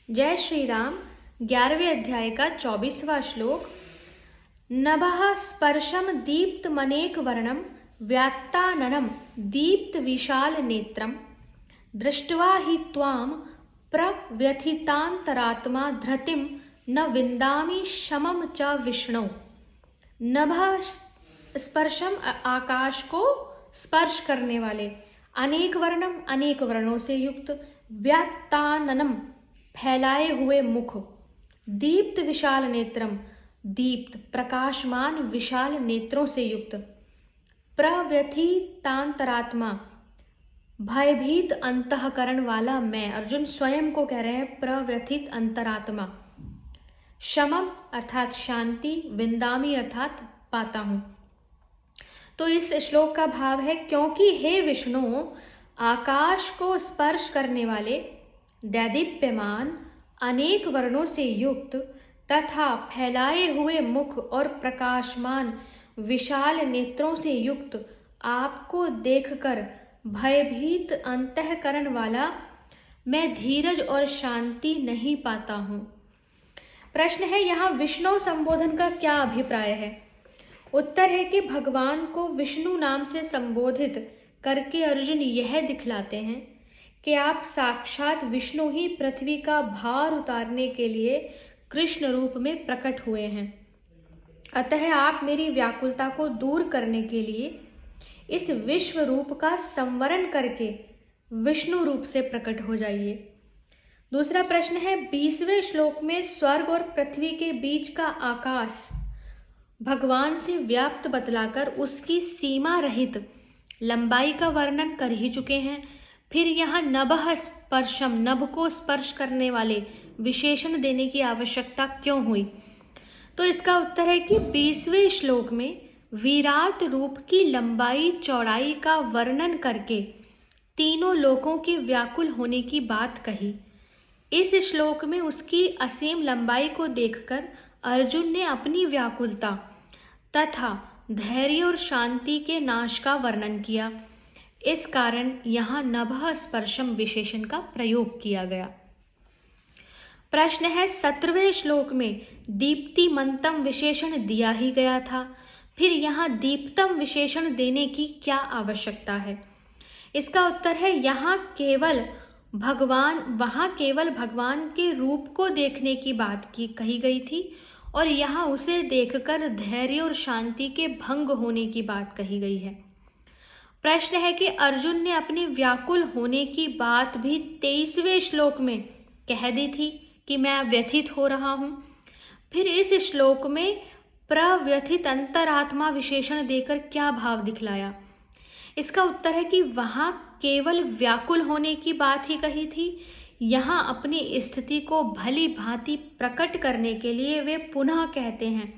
जय श्री राम। 11वें अध्याय का 24वां श्लोक। नभः स्पर्शम दीप्तमनेक वर्णम व्यात्ताननम दीप्त विशाल नेत्रम दृष्ट्वा हि त्वां प्रव्यथितान्तरात्मा धृतिं न विन्दामि शमं च विष्णु। नभः स्पर्शम आकाश को स्पर्श करने वाले, अनेक वर्णम अनेक वर्णों से युक्त, व्यात्ताननम फैलाए हुए मुख, दीप्त विशाल नेत्रम दीप्त प्रकाशमान विशाल नेत्रों से युक्त, प्रव्यथितांतरात्मा भयभीत अंतःकरण वाला मैं। अर्जुन स्वयं को कह रहे हैं प्रव्यथित अंतरात्मा। शमम अर्थात शांति, विंदामी अर्थात पाता हूं। तो इस श्लोक का भाव है, क्योंकि हे विष्णु आकाश को स्पर्श करने वाले, दैदीप्यमान अनेक वर्णों से युक्त तथा फैलाए हुए मुख और प्रकाशमान विशाल नेत्रों से युक्त आपको देखकर भयभीत अंतःकरण वाला मैं धीरज और शांति नहीं पाता हूँ। प्रश्न है, यहाँ विष्णु संबोधन का क्या अभिप्राय है? उत्तर है कि भगवान को विष्णु नाम से संबोधित करके अर्जुन यह दिखलाते हैं कि आप साक्षात विष्णु ही पृथ्वी का भार उतारने के लिए कृष्ण रूप में प्रकट हुए हैं। अतः आप मेरी व्याकुलता को दूर करने के लिए इस विश्व रूप का संवरण करके विष्णु रूप से प्रकट हो जाइए। दूसरा प्रश्न है, 20वें श्लोक में स्वर्ग और पृथ्वी के बीच का आकाश भगवान से व्याप्त बतलाकर उसकी सीमा रहित लंबाई का वर्णन कर ही चुके हैं। फिर यहाँ नभः स्पर्शम, नभ को स्पर्श करने वाले विशेषण देने की आवश्यकता क्यों हुई? तो इसका उत्तर है कि 20वें श्लोक में विराट रूप की लंबाई चौड़ाई का वर्णन करके तीनों लोकों के व्याकुल होने की बात कही। इस श्लोक में उसकी असीम लंबाई को देखकर अर्जुन ने अपनी व्याकुलता तथा धैर्य और शांति के नाश का वर्णन किया। इस कारण यहाँ नभः स्पर्शम विशेषण का प्रयोग किया गया। प्रश्न है, 17वें श्लोक में दीप्तिमंतम विशेषण दिया ही गया था, फिर यहाँ दीप्तम विशेषण देने की क्या आवश्यकता है? इसका उत्तर है, वहाँ केवल भगवान के रूप को देखने की बात कही गई थी और यहाँ उसे देखकर धैर्य और शांति के भंग होने की बात कही गई है। प्रश्न है कि अर्जुन ने अपने व्याकुल होने की बात भी 23वें श्लोक में कह दी थी कि मैं व्यथित हो रहा हूँ, फिर इस श्लोक में प्रव्यथित अंतरात्मा विशेषण देकर क्या भाव दिखलाया? इसका उत्तर है कि वहाँ केवल व्याकुल होने की बात ही कही थी। यहाँ अपनी स्थिति को भली भांति प्रकट करने के लिए वे पुनः कहते हैं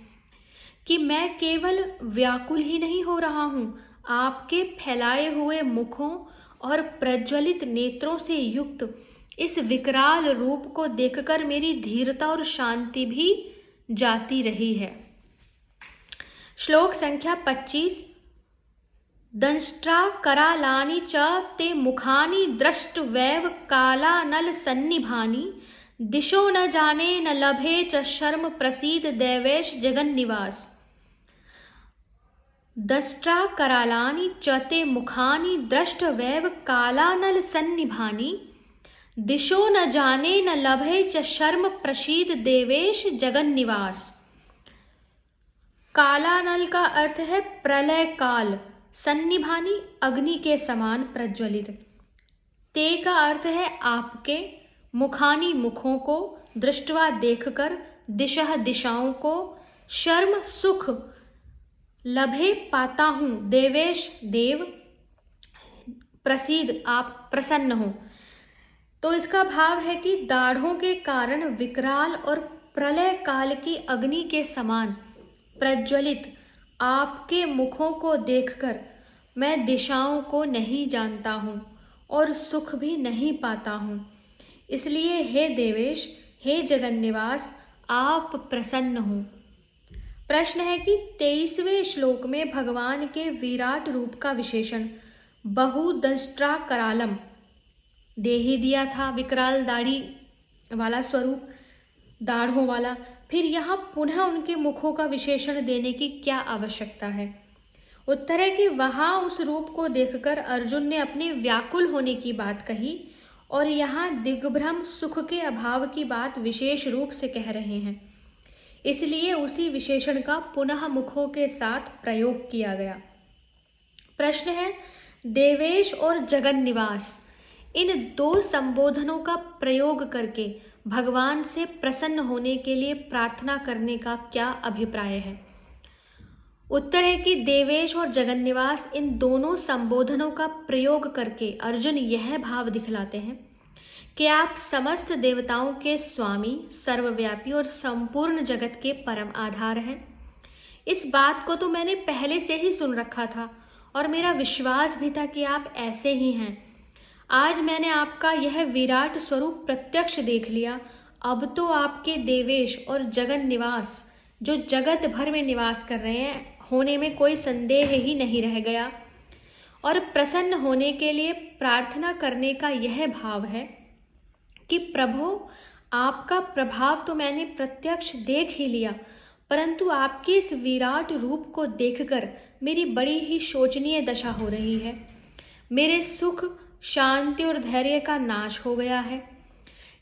कि मैं केवल व्याकुल ही नहीं हो रहा हूँ, आपके फैलाए हुए मुखों और प्रज्वलित नेत्रों से युक्त इस विकराल रूप को देखकर मेरी धीरता और शांति भी जाती रही है। श्लोक संख्या 25। दंष्ट्रा करालानि च ते मुखानि दृष्टवैव कालानल सन्निभानि दिशो न जाने न लभे च शर्म प्रसीद देवेश जगन्निवास। दंष्ट्रा करालानि च ते मुखानि दृष्टवैव कालानल सन्निभानि दिशो न जाने न लभे च शर्म प्रसीद देवेश जगन्निवास। कालानल का अर्थ है प्रलय काल, सन्निभानी अग्नि के समान प्रज्वलित, ते का अर्थ है आपके, मुखानी मुखों को, दृष्टवा देखकर, दिशा दिशाओं को, शर्म सुख, लभे पाता हूँ, देवेश देव, प्रसीद आप प्रसन्न हो। तो इसका भाव है कि दाढ़ों के कारण विकराल और प्रलय काल की अग्नि के समान प्रज्वलित आपके मुखों को देखकर मैं दिशाओं को नहीं जानता हूँ और सुख भी नहीं पाता हूँ। इसलिए हे देवेश, हे जगन्निवास, आप प्रसन्न हो। प्रश्न है कि 23वें श्लोक में भगवान के विराट रूप का विशेषण बहुदंष्ट्रा करालम दे ही दिया था, विकराल दाढ़ी वाला स्वरूप, दाढ़ों वाला, फिर यहाँ पुनः उनके मुखों का विशेषण देने की क्या आवश्यकता है? उत्तर है कि वहाँ उस रूप को देखकर अर्जुन ने अपने व्याकुल होने की बात कही और यहाँ दिग्भ्रम सुख के अभाव की बात विशेष रूप से कह रहे हैं, इसलिए उसी विशेषण का पुनः मुखों के साथ प्रयोग किया गया। प्रश्न है, देवेश और जगन निवास, इन दो संबोधनों का प्रयोग करके भगवान से प्रसन्न होने के लिए प्रार्थना करने का क्या अभिप्राय है? उत्तर है कि देवेश और जगन निवास, इन दोनों संबोधनों का प्रयोग करके अर्जुन यह भाव दिखलाते हैं कि आप समस्त देवताओं के स्वामी, सर्वव्यापी और संपूर्ण जगत के परम आधार हैं। इस बात को तो मैंने पहले से ही सुन रखा था और मेरा विश्वास भी था कि आप ऐसे ही हैं। आज मैंने आपका यह विराट स्वरूप प्रत्यक्ष देख लिया। अब तो आपके देवेश और जगन निवास, जो जगत भर में निवास कर रहे हैं, होने में कोई संदेह ही नहीं रह गया। और प्रसन्न होने के लिए प्रार्थना करने का यह भाव है कि प्रभु, आपका प्रभाव तो मैंने प्रत्यक्ष देख ही लिया, परंतु आपके इस विराट रूप को देखकर मेरी बड़ी ही शोचनीय दशा हो रही है। मेरे सुख, शांति और धैर्य का नाश हो गया है।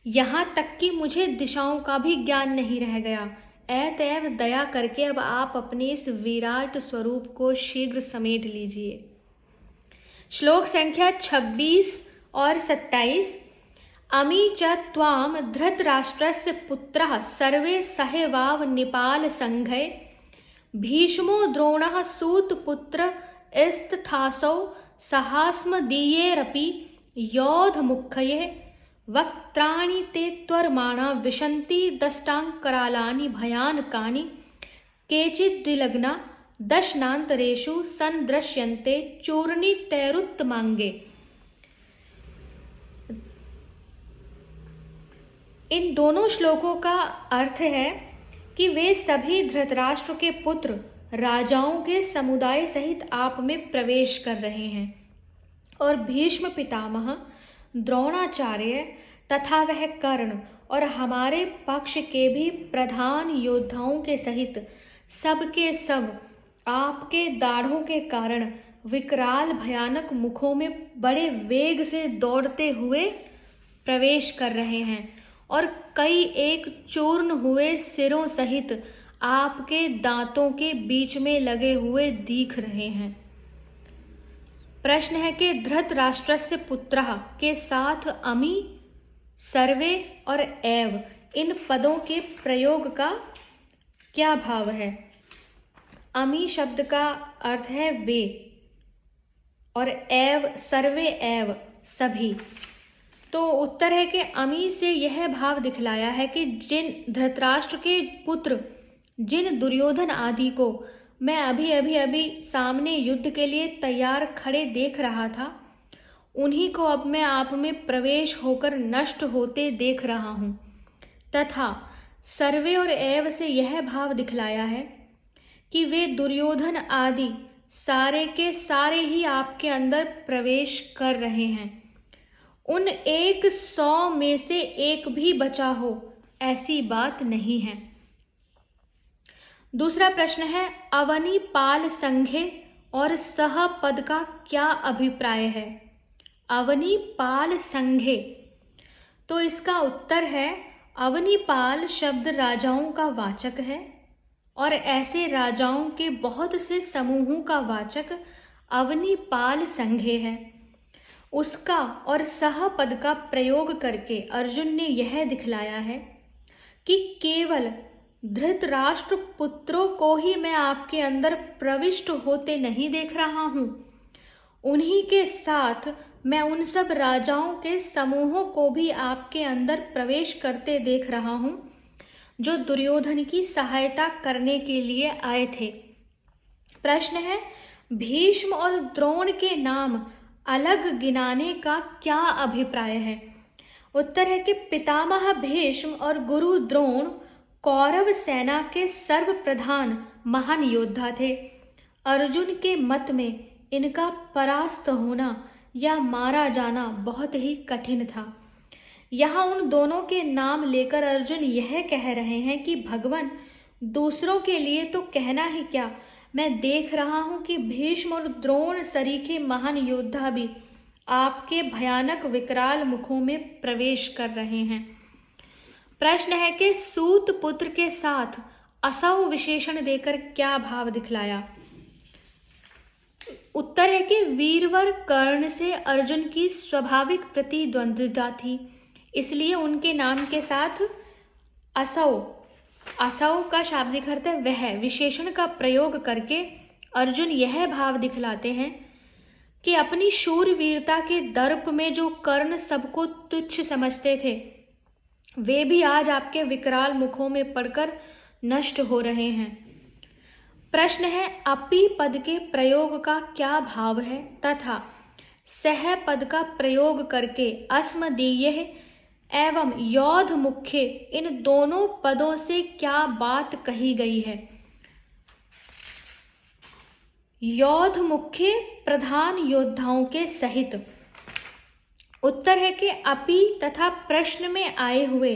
यहाँ तक कि मुझे दिशाओं का भी ज्ञान नहीं रह गया। अतएव दया करके अब आप अपने इस विराट स्वरूप को शीघ्र समेट लीजिए। श्लोक संख्या 26 और 27। अमी च त्वाम धृतराष्ट्रस्य पुत्रः सर्वे सहैवाव निपाल संघे भीष्मो द्रोणः सूतपुत्र स्तथासौ सहास्मदीयेरपि योधमुख्ये वक्त्राणि ते त्वरमाणा विशन्ति दष्टाङ्करालानि भयानकानि केचिद्विलग्ना दशनान्तरेषु सन्दृश्यन्ते चूर्णितैरुत्तमाङ्गे। इन दोनों श्लोकों का अर्थ है कि वे सभी धृतराष्ट्र के पुत्र राजाओं के समुदाय सहित आप में प्रवेश कर रहे हैं और भीष्म पितामह, द्रोणाचार्य तथा वह कर्ण और हमारे पक्ष के भी प्रधान योद्धाओं के सहित सब के सब आपके दाढ़ों के कारण विकराल भयानक मुखों में बड़े वेग से दौड़ते हुए प्रवेश कर रहे हैं और कई एक चूर्ण हुए सिरों सहित आपके दांतों के बीच में लगे हुए दिख रहे हैं। प्रश्न है कि धृतराष्ट्रस्य पुत्रः के साथ अमी, सर्वे और एव, इन पदों के प्रयोग का क्या भाव है? अमी शब्द का अर्थ है वे और एव, सर्वे एव, सभी। तो उत्तर है कि अमी से यह भाव दिखलाया है कि जिन धृतराष्ट्र के पुत्र, जिन दुर्योधन आदि को मैं अभी सामने युद्ध के लिए तैयार खड़े देख रहा था, उन्हीं को अब मैं आप में प्रवेश होकर नष्ट होते देख रहा हूँ। तथा सर्वे और एव से यह भाव दिखलाया है कि वे दुर्योधन आदि सारे के सारे ही आपके अंदर प्रवेश कर रहे हैं। उन 100 में से एक भी बचा हो, ऐसी बात नहीं है। दूसरा प्रश्न है, अवनी पाल संघे और सह पद का क्या अभिप्राय है? अवनी पाल संघे, तो इसका उत्तर है, अवनीपाल शब्द राजाओं का वाचक है और ऐसे राजाओं के बहुत से समूहों का वाचक अवनीपाल संघे है। उसका और सह पद का प्रयोग करके अर्जुन ने यह दिखलाया है कि केवल धृतराष्ट्र पुत्रों को ही मैं आपके अंदर प्रविष्ट होते नहीं देख रहा हूँ, उन्हीं के साथ मैं उन सब राजाओं के समूहों को भी आपके अंदर प्रवेश करते देख रहा हूँ जो दुर्योधन की सहायता करने के लिए आए थे। प्रश्न है, भीष्म और द्रोण के नाम अलग गिनाने का क्या अभिप्राय है? उत्तर है कि पितामह भीष्म और गुरु द्रोण कौरव सेना के सर्वप्रधान महान योद्धा थे। अर्जुन के मत में इनका परास्त होना या मारा जाना बहुत ही कठिन था। यहाँ उन दोनों के नाम लेकर अर्जुन यह कह रहे हैं कि भगवान, दूसरों के लिए तो कहना ही क्या, मैं देख रहा हूं कि भीष्म और द्रोण सरीखे महान योद्धा भी आपके भयानक विकराल मुखों में प्रवेश कर रहे हैं। प्रश्न है कि सूत पुत्र के साथ असौ विशेषण देकर क्या भाव दिखलाया। उत्तर है कि वीरवर कर्ण से अर्जुन की स्वाभाविक प्रतिद्वंद्विता थी, इसलिए उनके नाम के साथ असौ, असौ का शाब्दिक अर्थ है वह, विशेषण का प्रयोग करके अर्जुन यह भाव दिखलाते हैं कि अपनी शूरवीरता के दर्प में जो कर्ण सबको तुच्छ समझते थे, वे भी आज आपके विकराल मुखों में पड़कर नष्ट हो रहे हैं। प्रश्न है अपि पद के प्रयोग का क्या भाव है तथा सह पद का प्रयोग करके अस्मदीय एवं योध मुख्य इन दोनों पदों से क्या बात कही गई है। योध मुख्य प्रधान योद्धाओं के सहित। उत्तर है कि अपि तथा प्रश्न में आए हुए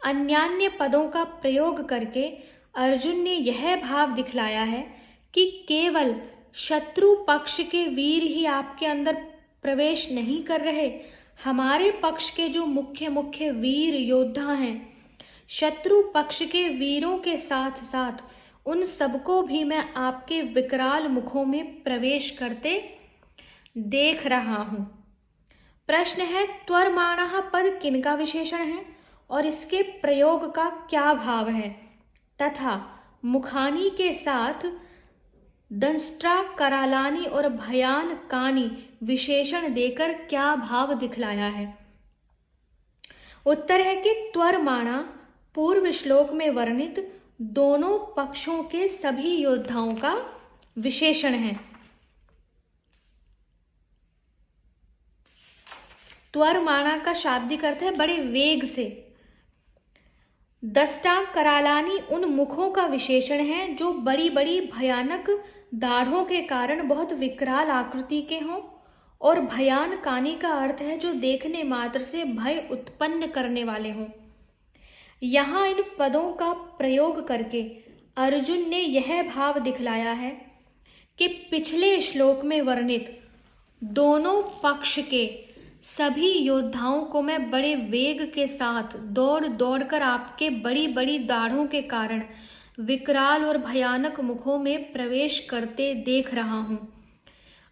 अन्यान्य पदों का प्रयोग करके अर्जुन ने यह भाव दिखलाया है कि केवल शत्रु पक्ष के वीर ही आपके अंदर प्रवेश नहीं कर रहे, हमारे पक्ष के जो मुख्य मुख्य वीर योद्धा हैं, शत्रु पक्ष के वीरों के साथ साथ उन सबको भी मैं आपके विकराल मुखों में प्रवेश करते देख रहा हूं। प्रश्न है त्वरमाणः पद किनका विशेषण है और इसके प्रयोग का क्या भाव है तथा मुखानी के साथ दंष्ट्रा करालानी और भयान कानी विशेषण देकर क्या भाव दिखलाया है। उत्तर है कि त्वरमाणा पूर्व श्लोक में वर्णित दोनों पक्षों के सभी योद्धाओं का विशेषण है। त्वरमाणा का शाब्दिक अर्थ है बड़े वेग से। दस्टा करालानी उन मुखों का विशेषण है जो बड़ी बड़ी भयानक दाढ़ों के कारण बहुत विकराल आकृति के हों, और भयान कानी का अर्थ है जो देखने मात्र से भय उत्पन्न करने वाले हों। यहाँ इन पदों का प्रयोग करके अर्जुन ने यह भाव दिखलाया है कि पिछले श्लोक में वर्णित दोनों पक्ष के सभी योद्धाओं को मैं बड़े वेग के साथ दौड़ दौड़कर आपके बड़ी बड़ी दाढ़ों के कारण विकराल और भयानक मुखों में प्रवेश करते देख रहा हूं।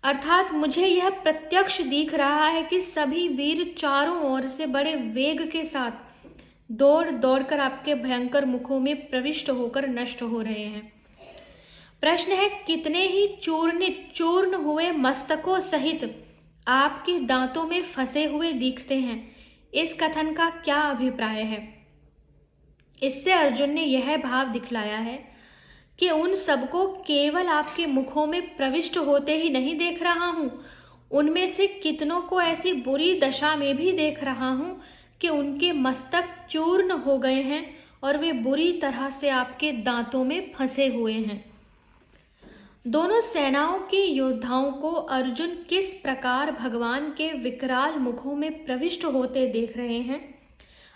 अर्थात मुझे यह प्रत्यक्ष दिख रहा है कि सभी वीर चारों ओर से बड़े वेग के साथ दौड़ दौड़कर आपके भयंकर मुखों में प्रविष्ट होकर नष्ट हो रहे हैं। प्रश्न है कितने ही चूर्ण हुए मस्तकों सहित आपके दांतों में फंसे हुए दिखते हैं, इस कथन का क्या अभिप्राय है। इससे अर्जुन ने यह भाव दिखलाया है कि उन सबको केवल आपके मुखों में प्रविष्ट होते ही नहीं देख रहा हूं, उनमें से कितनों को ऐसी बुरी दशा में भी देख रहा हूं कि उनके मस्तक चूर्ण हो गए हैं और वे बुरी तरह से आपके दांतों में फंसे हुए हैं। दोनों सेनाओं के योद्धाओं को अर्जुन किस प्रकार भगवान के विकराल मुखों में प्रविष्ट होते देख रहे हैं,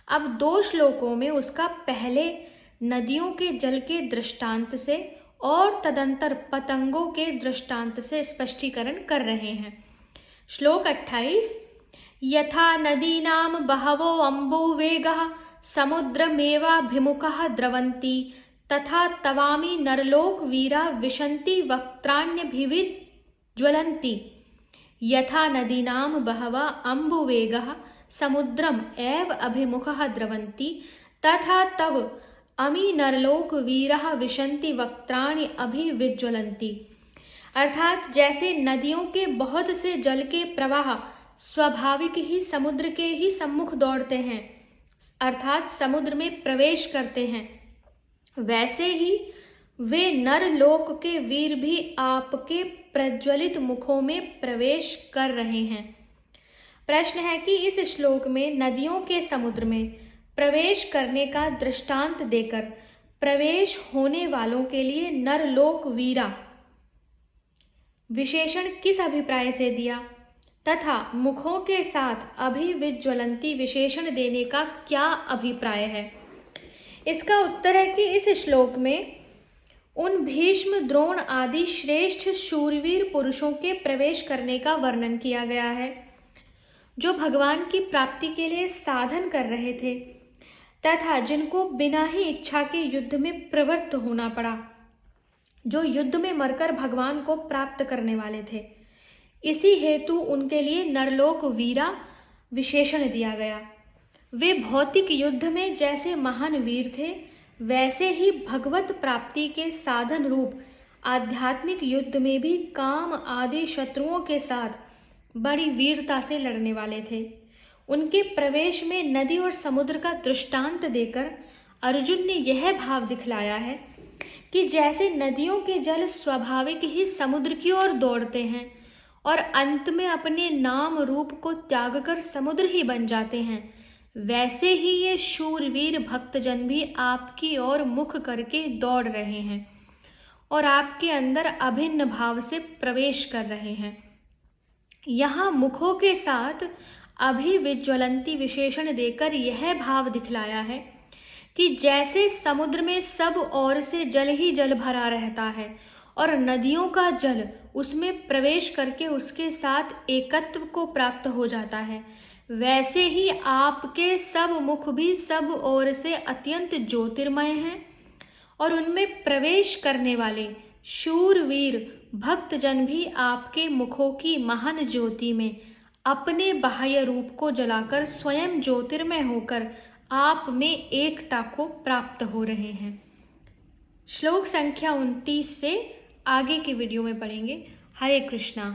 अब 2 श्लोकों में उसका पहले नदियों के जल के दृष्टांत से और तदंतर पतंगों के दृष्टांत से स्पष्टीकरण कर रहे हैं। श्लोक 28 यथा नदीनां बहवो अम्बुवेगः समुद्रमेवाभिमुखः द्रवन्ति तथा तवामी नरलोक वीरा विशन्ति वक्त्राण्यभिविज्वलन्ति। यथा नदीनां बहवः अम्बुवेगः समुद्रम एव अभिमुखः द्रवन्ति तथा तव अमी नरलोक वीरः विशन्ति वक्त्राणि अभिविज्वलन्ति। अर्थात जैसे नदियों के बहुत से जल के प्रवाह स्वाभाविक ही समुद्र के ही सम्मुख दौड़ते हैं, अर्थात समुद्र में प्रवेश करते हैं, वैसे ही वे नरलोक के वीर भी आपके प्रज्वलित मुखों में प्रवेश कर रहे हैं। प्रश्न है कि इस श्लोक में नदियों के समुद्र में प्रवेश करने का दृष्टांत देकर प्रवेश होने वालों के लिए नरलोक वीरा विशेषण किस अभिप्राय से दिया। तथा मुखों के साथ अभिविज्वलंती विशेषण देने का क्या अभिप्राय है? इसका उत्तर है कि इस श्लोक में उन भीष्म, द्रोण आदि श्रेष्ठ शूरवीर पुरुषों के प्रवेश करने का वर्णन किया गया है, जो भगवान की प्राप्ति के लिए साधन कर रहे थे तथा जिनको बिना ही इच्छा के युद्ध में प्रवृत्त होना पड़ा, जो युद्ध में मरकर भगवान को प्राप्त करने वाले थे। इसी हेतु उनके लिए नरलोक वीरा विशेषण दिया गया। वे भौतिक युद्ध में जैसे महान वीर थे, वैसे ही भगवत प्राप्ति के साधन रूप आध्यात्मिक युद्ध में भी काम आदि शत्रुओं के साथ बड़ी वीरता से लड़ने वाले थे। उनके प्रवेश में नदी और समुद्र का दृष्टांत देकर अर्जुन ने यह भाव दिखलाया है कि जैसे नदियों के जल स्वाभाविक ही समुद्र की ओर दौड़ते हैं और अंत में अपने नाम रूप को त्याग कर समुद्र ही बन जाते हैं, वैसे ही ये शूरवीर भक्तजन भी आपकी ओर मुख करके दौड़ रहे हैं और आपके अंदर अभिन्न भाव से प्रवेश कर रहे हैं। यहाँ मुखों के साथ अभिविज्वलंती विशेषण देकर यह भाव दिखलाया है कि जैसे समुद्र में सब ओर से जल ही जल भरा रहता है और नदियों का जल उसमें प्रवेश करके उसके साथ एकत्व को प्राप्त हो जाता है, वैसे ही आपके सब मुख भी सब ओर से अत्यंत ज्योतिर्मय हैं और उनमें प्रवेश करने वाले शूरवीर भक्तजन भी आपके मुखों की महान ज्योति में अपने बाह्य रूप को जलाकर स्वयं ज्योतिर्मय होकर आप में एकता को प्राप्त हो रहे हैं। श्लोक संख्या 29 से आगे की वीडियो में पढ़ेंगे। हरे कृष्णा।